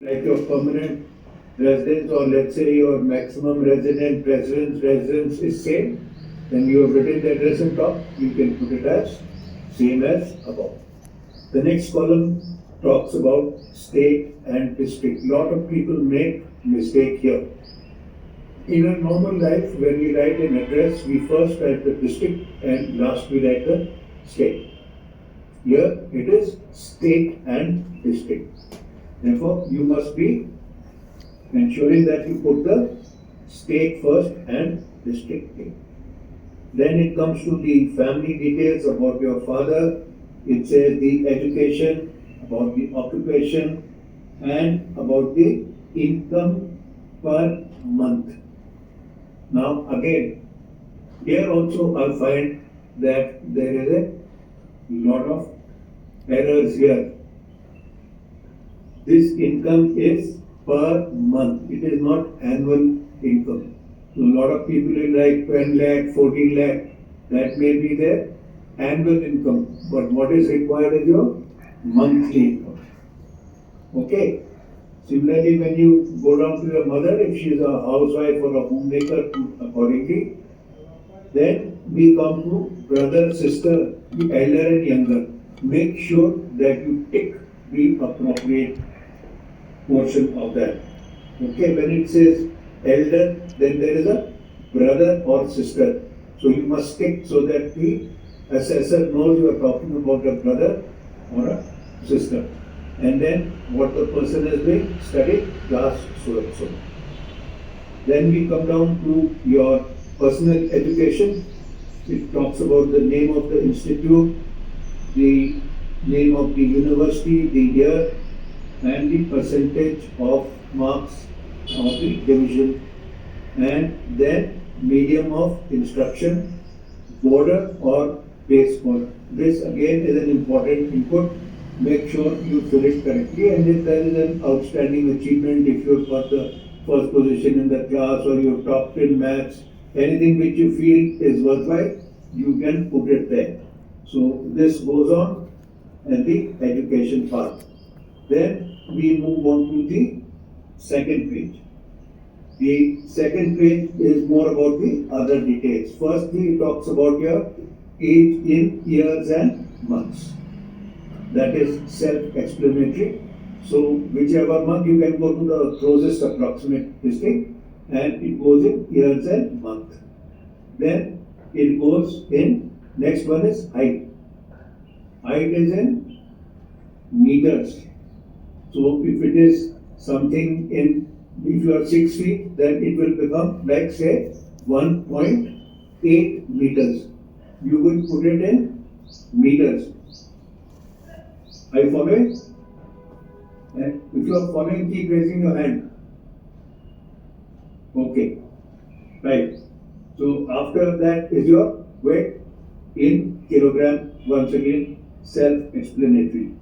like your permanent residence, or let's say your maximum residence is same, then you have written the address on top, you can put it as same as above. The next column talks about state and district. Lot of people make mistake here. In a normal life, when we write an address, we first write the district and last we write the state. Here it is state and district. Therefore, you must be ensuring that you put the state first and district in. Then it comes to the family details about your father. It says the education, about the occupation, and about the income per month. Now again, here also I find that there is a lot of errors here. This income is per month. It is not annual income. So a lot of people will write 10 lakh, 14 lakh. That may be their annual income. But what is required is your monthly income. Okay. Similarly, when you go down to your mother, if she is a housewife or a homemaker, accordingly, then we come to brother, sister, the elder and younger. Make sure that you tick the appropriate portion of that. Okay, when it says elder, then there is a brother or sister. So you must tick so that the assessor knows you are talking about a brother or a sister. And then what the person has been studied, class so and so. Then we come down to your personal education. It talks about the name of the institute, the name of the university, the year, and the percentage of marks of the division, and then medium of instruction, border or base course. This again is an important input. Make sure you fill it correctly, and if there is an outstanding achievement, if you have got the first position in the class or you topped in maths, anything which you feel is worthwhile, you can put it there. So this goes on in the education part. Then we move on to the second page. The second page is more about the other details. Firstly, it talks about your age in years and months. That is self-explanatory. So whichever month you can go to the closest approximate district, and it goes in years and month. Then it goes in, next one is height. Height is in meters. So if it is something in, if you are 6 feet, then it will become like say 1.8 meters. You will put it in meters. Are you following? And if you are following, keep raising your hand. Okay. Right. So after that is your weight in kilogram. Once again, self-explanatory.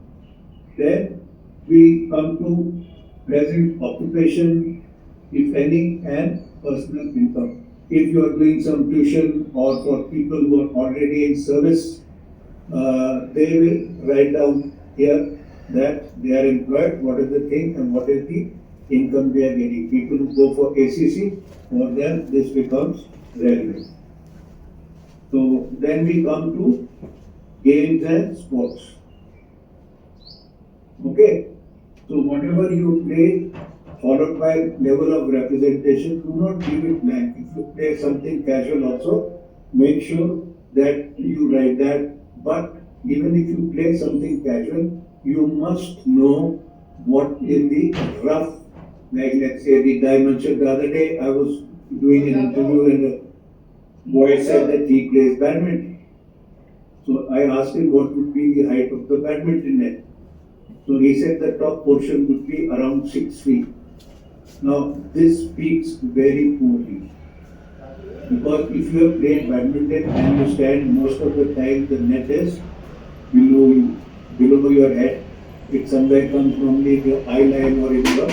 Then we come to present occupation, if any, and personal income. If you are doing some tuition or for people who are already in service, they will write down here that they are employed, what is the thing and what is the income they are getting. People who go for ACC, for them this becomes relevant. So then we come to games and sports. Okay, so whatever you play, followed by level of representation, do not leave it blank. If you play something casual also, make sure that you write that. But even if you play something casual, you must know what in the rough, like let's say the dimension. The other day I was doing an interview and a boy said that he plays badminton. So I asked him what would be the height of the badminton net. So he said the top portion would be around 6 feet. Now this speaks very poorly. Because if you have played badminton and you stand most of the time, the net is below you, below your head. It somewhere comes normally in your eye line or in your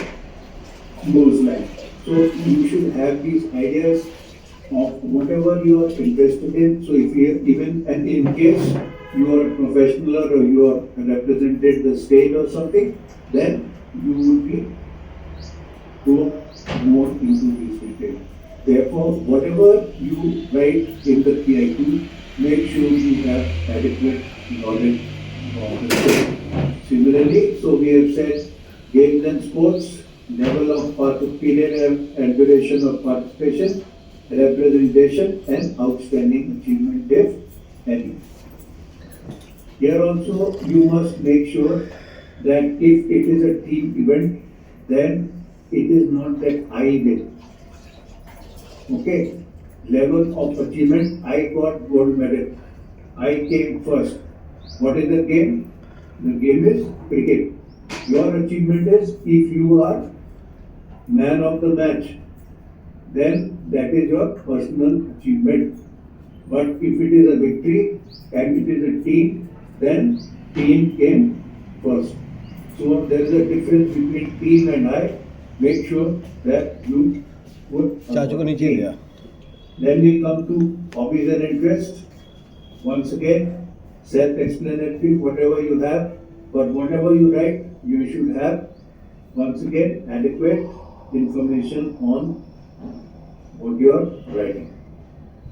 nose line. So you should have these ideas of whatever you are interested in. So if you even, and in case you are a professional or you are represented the state or something, then you will be detail. Therefore, whatever you write in the PIQ, make sure you have adequate knowledge of the same. Similarly, so we have said games and sports, level of period and duration of participation, representation and outstanding achievement if any. Here also you must make sure that if it is a team event, then it is not that I win. Okay, level of achievement, I got gold medal. I came first. What is the game? The game is cricket. Your achievement is if you are man of the match, then that is your personal achievement. But if it is a victory and it is a team, then team came first. So there is a difference between team and I. Make sure that you put team. Then we come to hobbies and interests. Once again, self-explanatory, whatever you have, but whatever you write, you should have, once again, adequate information on what you are writing.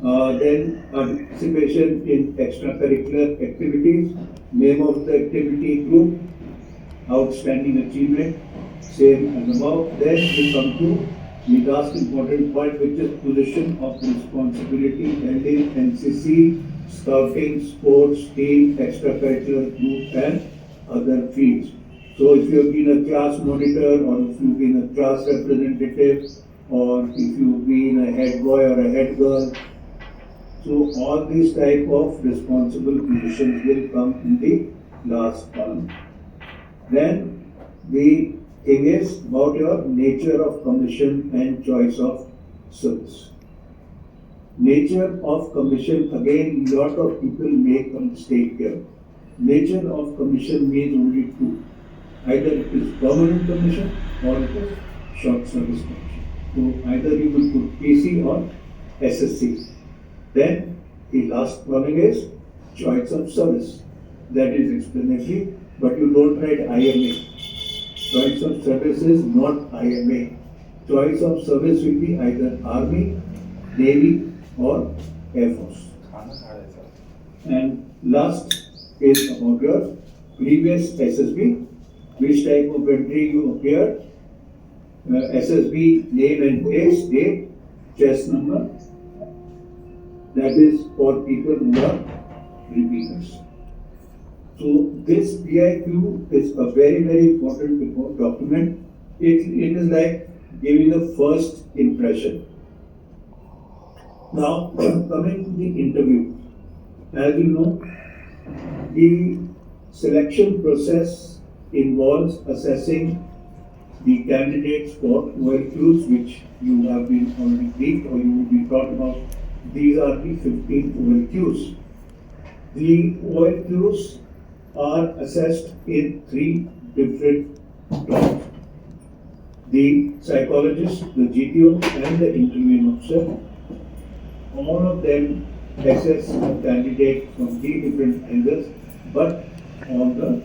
Then participation in extracurricular activities, name of the activity group, outstanding achievement, same as above. Then we come to the last important point, which is position of responsibility held in NCC, scouting, sports, team, extracurricular group and other fields. So if you have been a class monitor or if you've been a class representative or if you've been a head boy or a head girl, so all these type of responsible positions will come in the last column. Then the thing is about your nature of commission and choice of service. Nature of commission, again, lot of people make a mistake here. Nature of commission means only two. Either it is permanent commission or it is short service commission. So either you will put PC or SSC. Then the last one is choice of service. That is explanatory, but you don't write IMA. Choice of service is not IMA. Choice of service will be either Army, Navy or Air Force. And last is about your previous SSB, which type of entry you appeared, SSB name and place, date, chest number. That is for people who are repeaters. So this PIQ is a very, very important document. It is like giving the first impression. Now, coming to the interview. As you know, the selection process involves assessing the candidates for OLQs, which you have been already briefed or you will be taught about. These are the 15 OLQs. The OLQs are assessed in three different terms. The psychologist, the GTO and the interviewing officer, all of them assess a candidate from three different angles, but on the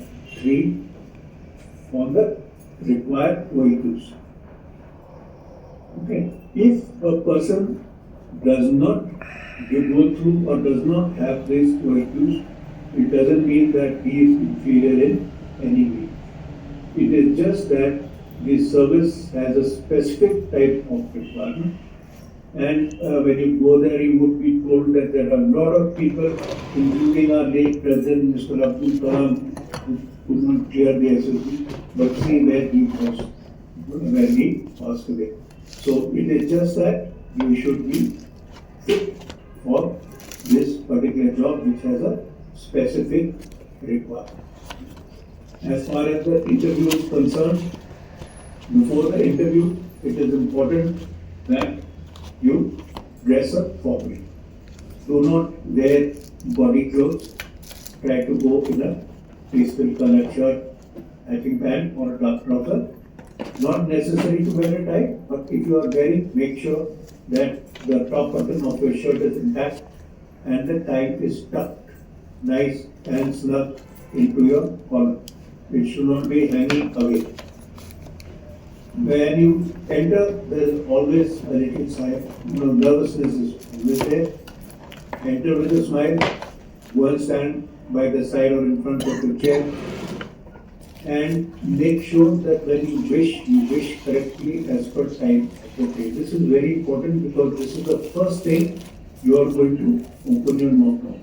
required OLQs. Okay. If a person does not go through or does not have these OLQs, it doesn't mean that he is inferior in any way. It is just that the service has a specific type of requirement, and when you go there, you would be told that there are a lot of people, including our late President Mr. Abdul Kalam, who could not clear the SSB, but see where he was when he passed away. So it is just that you should be fit for this particular job, which has a specific requirement. As far as the interview is concerned, before the interview, it is important that you dress up properly. Do not wear body clothes. Try to go in a pastel colored shirt, matching pant or a dark trouser. Not necessary to wear a tie, but if you are wearing, make sure that the top button of your shirt is intact and the tie is tucked nice and snug into your collar. It should not be hanging away. When you enter, there is always a little sigh, nervousness is always there. Enter with a smile, go and stand by the side or in front of the chair, and make sure that when you wish correctly as per time appropriate. This is very important because this is the first thing you are going to open your mouth now.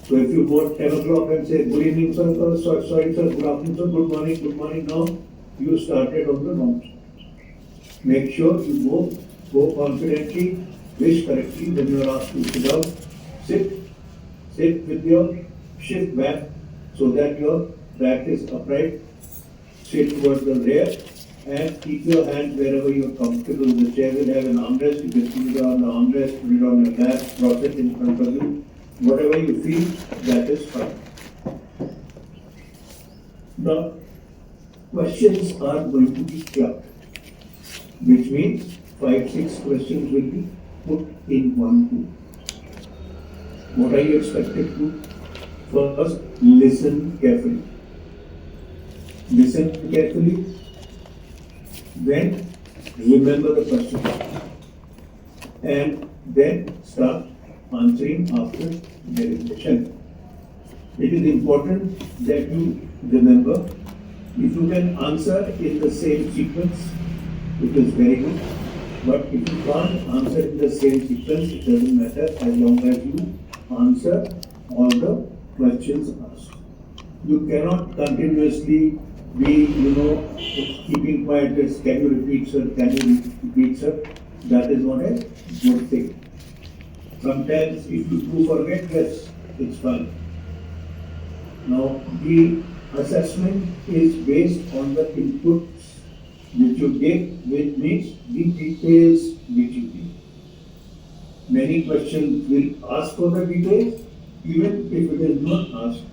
So if you go at 10 o'clock and say, good evening sir, sorry sir, good afternoon sir, good morning now, you started on the wrong. Make sure you go confidently, wish correctly. When you are asked to sit down, sit with your shift back so that your back is upright. Sit towards the rear and keep your hand wherever you are comfortable. The chair will have an armrest. You can put it on the armrest, put it on your lap, drop it in front of you. Whatever you feel, that is fine. The questions are going to be clubbed, which means 5-6 questions will be put in one pool. What are you expected to do? First, listen carefully. Listen carefully, then remember the question, and then start answering after deliberation. It is important that you remember. If you can answer in the same sequence, it is very good. But if you can't answer in the same sequence, it doesn't matter as long as you answer all the questions asked. You cannot continuously be, keeping quiet. Can you repeat, sir? Can you repeat, sir? That is not a good thing. Sometimes if you do forget, yes, it's fine. Now, the assessment is based on the inputs which you give, which means the details which you give. Many questions will ask for the details, even if it is not asked.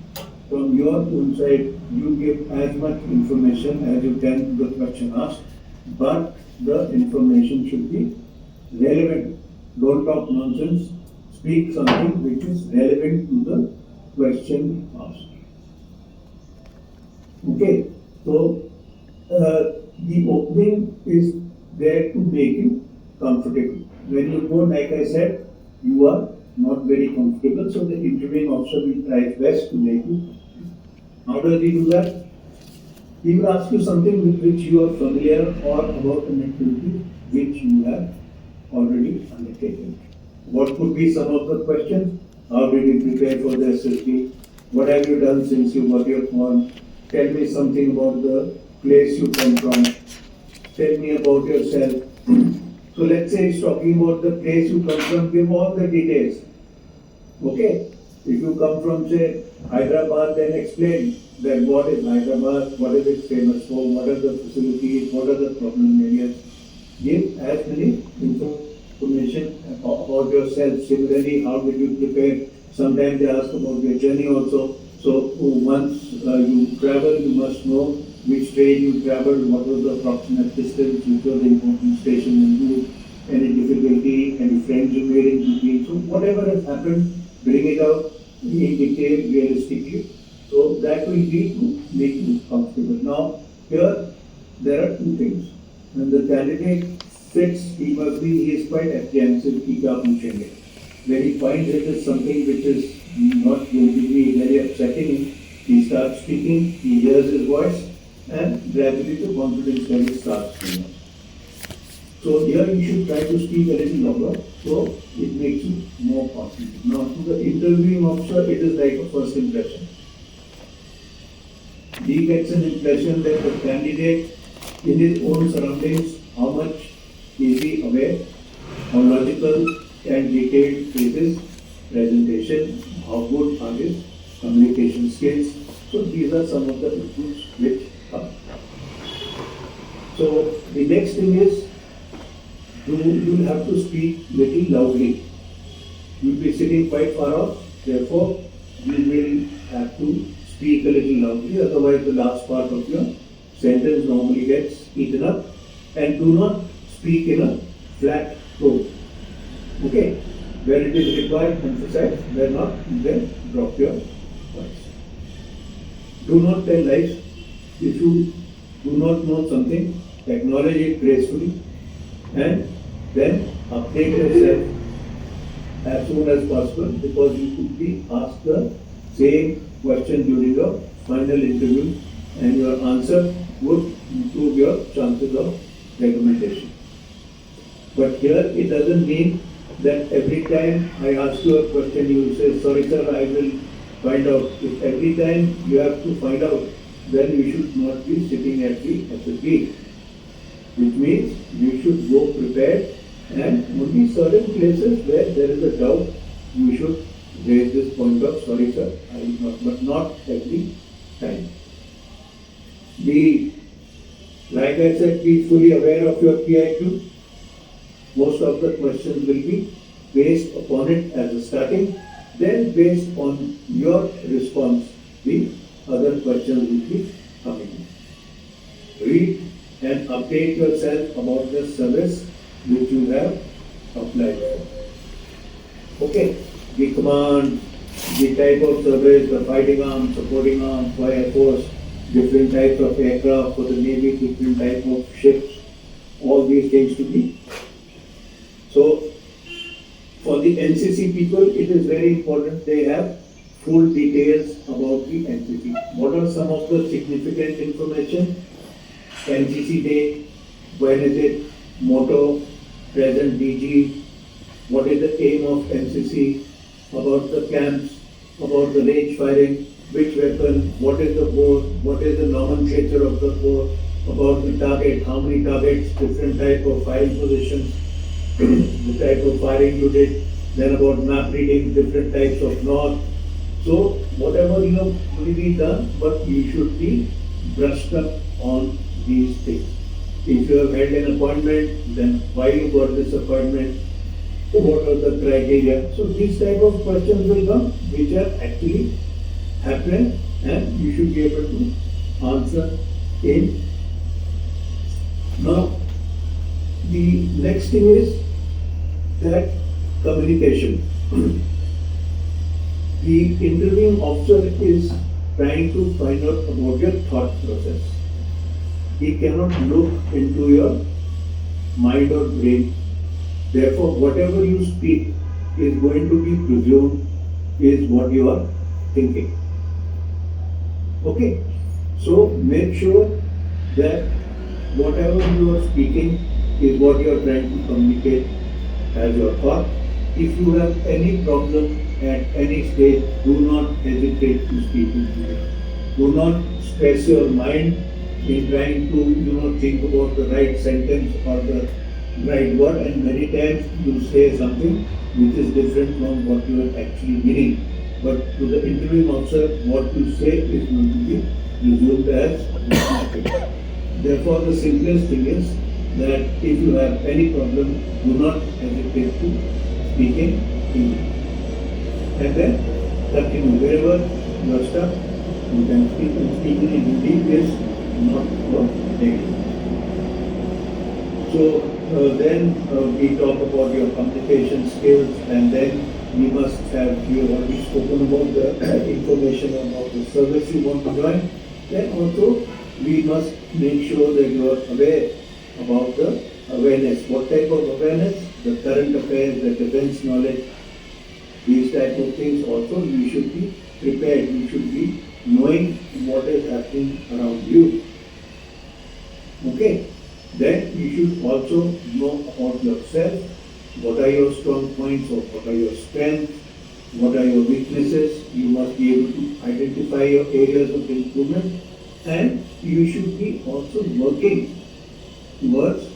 From your own side, you give as much information as you can to the question asked, but the information should be relevant. Don't talk nonsense. Speak something which is relevant to the question asked. Okay, so the opening is there to make you comfortable. When you go, like I said, you are not very comfortable, so the interviewing officer will try his best to make you. How does he do that? He will ask you something with which you are familiar or about an activity which you have already undertaken. What could be some of the questions? How did you prepare for the SSB? What have you done since you got your form? Tell me something about the place you come from. Tell me about yourself. So let's say he's talking about the place you come from, give all the details. Okay? If you come from, say, Hyderabad, then explain that what is Hyderabad, what is it famous for, what are the facilities, what are the problem areas. Give as many information about yourself. Similarly, how did you prepare? Sometimes they ask about your journey also. So once you travel, you must know which train you traveled, what was the approximate distance, which was the important station and route, any difficulty, any friends you made in between. So whatever has happened, bring it out in detail, realistically. So that will be to make you comfortable. Now, here there are two things. When the candidate sits, he is quite apprehensive, when he finds it is something which is not going to be very upsetting, he starts speaking, he hears his voice, and gradually the confidence level starts going up. So here you should try to speak a little longer, so it makes you more confident. Now to the interviewing officer, it is like a first impression. He gets an impression that the candidate in his own surroundings, how much is he aware, how logical and detailed is his presentation, how good are his communication skills. So these are some of the inputs which come. So the next thing is, you will have to speak little loudly. You will be sitting quite far off, therefore you will have to speak a little loudly, otherwise the last part of your sentence normally gets eaten up. And do not speak in a flat tone. Okay? Where it is required, emphasize, where not, then drop your voice. Do not tell lies. If you do not know something, acknowledge it gracefully, and then update yourself as soon as possible, because you could be asked the same question during your final interview, and your answer would improve your chances of recommendation. But here it doesn't mean that every time I ask you a question you will say, sorry sir, I will find out. If every time you have to find out, then you should not be sitting at the Ssb, which means you should go prepared, and only certain places where there is a doubt, you should raise this point of, sorry sir, I will not, but not every time. Like I said, be fully aware of your PIQ. Most of the questions will be based upon it as a starting, then based on your response, the other questions will be coming. Read and update yourself about the service which you have applied for. Okay, the command, the type of service, the fighting arm, supporting arm, fire force, different types of aircraft for the Navy, different types of ships, all these things to be. So, for the NCC people, it is very important they have full details about the NCC. What are some of the significant information? NCC Day, when is it, motto, present DG, what is the aim of NCC, about the camps, about the range firing, which weapon, what is the bore, what is the nomenclature of the bore, about the target, how many targets, different type of firing positions, the type of firing you did, then about map reading, different types of north. So whatever you have already done, but you should be brushed up on these things. If you have held an appointment, then why you got this appointment, what are the criteria. So these type of questions will come, which are actually happening, and you should be able to answer in. Now, the next thing is that communication. The interviewing officer is trying to find out about your thought process. He cannot look into your mind or brain. Therefore, whatever you speak is going to be presumed is what you are thinking. Okay? So, make sure that whatever you are speaking is what you are trying to communicate as your thought. If you have any problem at any stage, do not hesitate to speak into it. Do not stress your mind in trying to think about the right sentence or the right word, and many times you say something which is different from what you are actually meaning. But to the interviewing officer, what you say is going to be resumed as automatic. Therefore, the simplest thing is that if you have any problem, do not hesitate to speak in English. And then continue. Wherever you are stuck, you can speak, and speaking in Hindi is not for negative. So then we talk about your communication skills, and then we must have, you have already spoken about the information about the service you want to join. Then also we must make sure that you are aware about the awareness. What type of awareness? The current affairs, the defense knowledge, these type of things also you should be prepared. You should be knowing what is happening around you. Okay? Then you should also know about yourself. What are your strong points or what are your strengths? What are your weaknesses? You must be able to identify your areas of improvement, and you should be also working towards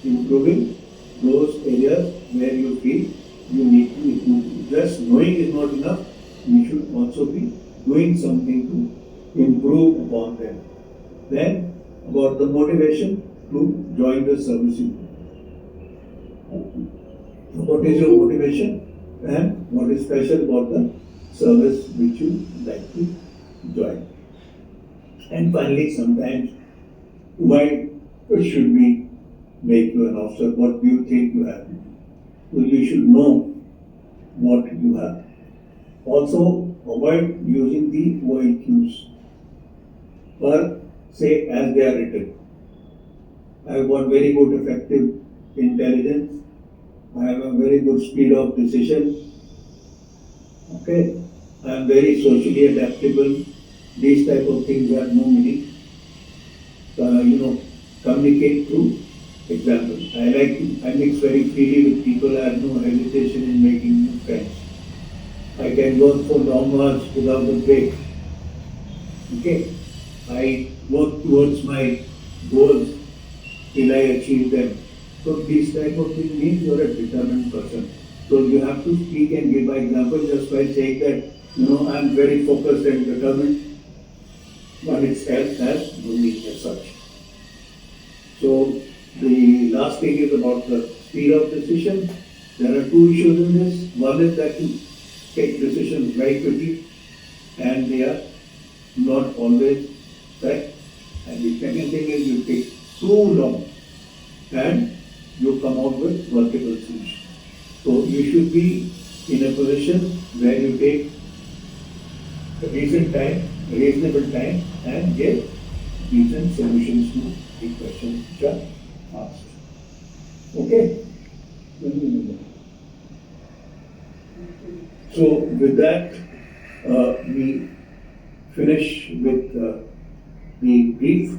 improving those areas where you feel you need to improve. Just knowing is not enough. You should also be doing something to improve upon them. Then about the motivation to join the service unit. What is your motivation and what is special about the service which you like to join? And finally, sometimes, why should we make you an officer? What do you think you have? Well, you should know what you have. Also, avoid using the OIQs per se as they are written. I've got very good effective intelligence. I have a very good speed of decision. Okay. I'm very socially adaptable. These type of things have no meaning. Communicate through example. I mix very freely with people. I have no hesitation in making new friends. I can work for long hours without a break. Okay. I work towards my goals till I achieve them. So these type of things means you are a determined person. So you have to speak and give by example just by saying that, I'm very focused and determined. One itself has no meaning as such. So the last thing is about the speed of decision. There are two issues in this. One is that you take decisions very quickly and they are not always correct. And the second thing is you take so long and you come out with workable solutions. So you should be in a position where you take a reasonable time and get decent solutions to the questions which are asked. Okay? So with that, we finish with the brief